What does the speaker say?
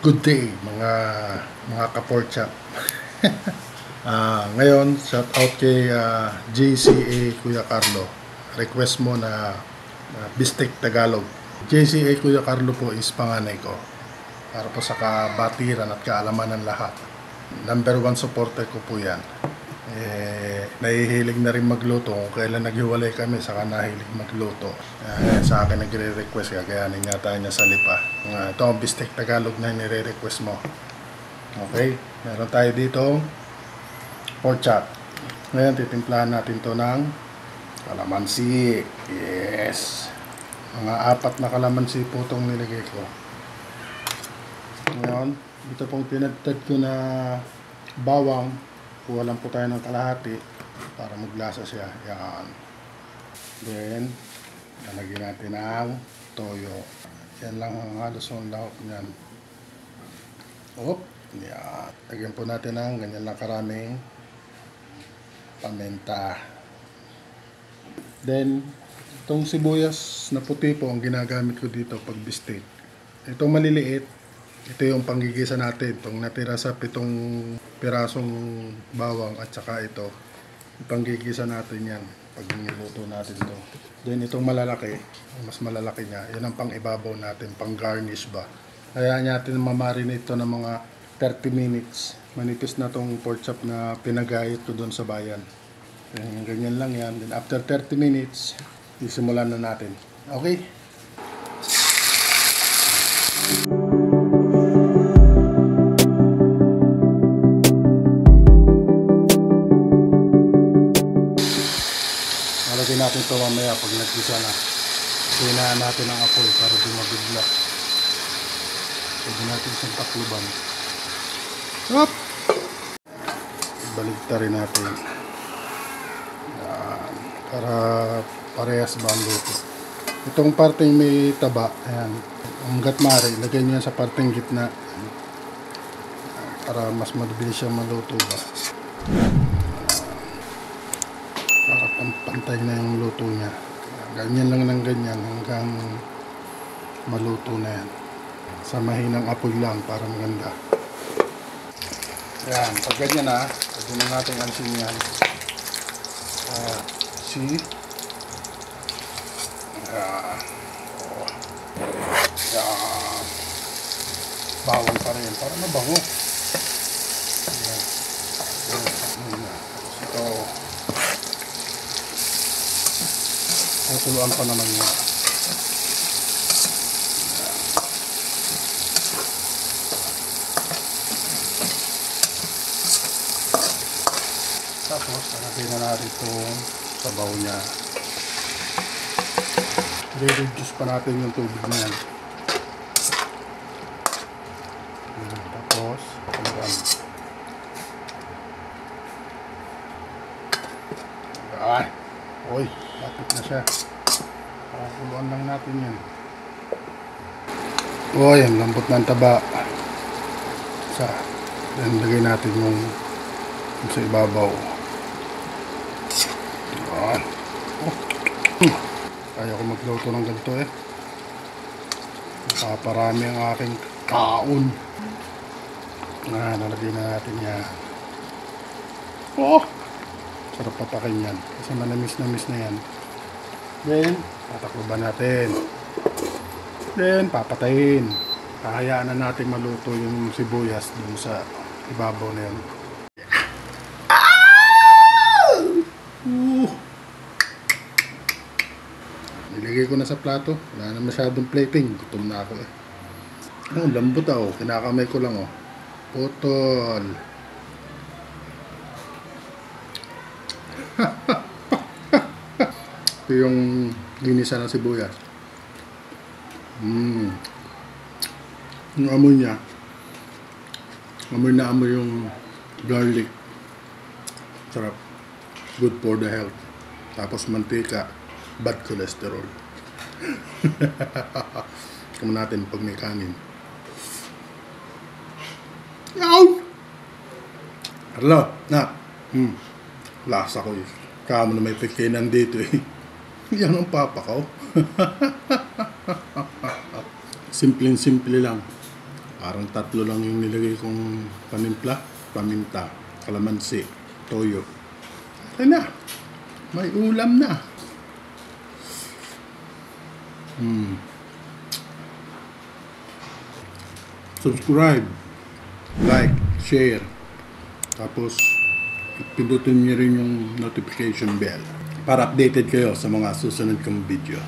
Good day mga ka-pork chop. Ngayon, shout out kay JCA Kuya Carlo. Request mo na Bistek Tagalog. JCA Kuya Carlo po is panganay ko. Para po sa kabatiran at kaalaman ng lahat. Number 1 supporter ko po yan. Nahihilig na rin magluto. Kung kailan naghiwalay kami, saka nahilig magluto. Sa akin nagre-request, kagayanin nga tayo niya sa lipa. Ito ang Bistek Tagalog na nire-request mo. Okay, meron tayo dito pork chop. Ngayon titimplahan natin to ng kalamansi. Yes, mga 4 na kalamansi po itong nilagay ko. Ngayon, dito pong pinagtad ko na bawang. Kuha lang po tayo ng kalahati para maglasa siya. Yan. Then, lalagyan natin ang toyo. Yan lang ang halos ang lahok niyan. Yan. Lagyan po natin ang ganyan lang karaming paminta. Then, itong sibuyas na puti po ang ginagamit ko dito pag bistek. Itong maliliit, ito yung panggigisa natin. Itong natira sa 7 pirasong bawang at saka ito. Panggigisa natin yan pag niluto natin ito. Then itong malalaki, mas malalaki niya, yan ang pang ibabaw natin, pang garnish ba. Kaya natin mamarinate ito ng mga 30 minutes. Manipis na itong pork chop na pinagayat ko doon sa bayan. Ganyan lang yan. Then after 30 minutes, isimulan na natin. Okay? Lalagyan natin ito mamaya pag nagkisa na. Hinaan natin ang apoy para di mabigla. Pwede natin isang takluban. Hop! Baligta rin natin. Yan. Para parehas ba ang luto. Itong parteng may taba, ayan. Hanggat maaari, lagyan nyo yan sa parteng gitna. Para mas mabilis siya maluto ba. Para pantay na yung luto niya. Ganyan lang ng ganyan hanggang maluto na yan. Sa mahinang apoy lang para maganda. Yan, pag ganyan na, pwede na natin ansin yan. See? Yan. Yan. Bawang pa rin, para mabango. Yan. Ito. Kukuluan pa naman niya. Tapos, nalagay na natin itong sabaw niya. I-reduce pa natin yung tubig na yan. Tapos, hanggang. Ay! Uy! Lapit na siya. Pakuluan lang natin yan. Uy! Ang lambot ng taba. Then, lagay natin yung sa ibabaw. Yan. Kaya ko magluto ng ganito eh. Nakaparami ang aking kaon. Nalagay na natin yan. Sarap patakin yan. Kasi manamis-namis na yan. Then, tatakluban natin. Then, papatayin. Hahayaan na natin maluto yung sibuyas dun sa ibabaw na yan. Nilagay ko na sa plato. Wala na masyadong plating. Gutom na ako eh. Lambot ako. Kinakamay ko lang oh. Putol. Ito yung ginisa ng sibuyas. Yung amoy niya. Amoy na amoy yung garlic. Sarap. Good for the health. Tapos mantika. Bad cholesterol. Kamo natin pag may kanin. Yaw! Hello, na. Lasa ko eh. Kamo na may pekinan dito eh. Yan ang papa ko. Simpleng-simple lang. Parang 3 lang yung nilagay kong panimpla. Paminta, kalamansi, toyo. Okay na. May ulam na. Subscribe, like, share. Tapos, pindutin niyo rin yung notification bell para updated kayo sa mga susunod kong video.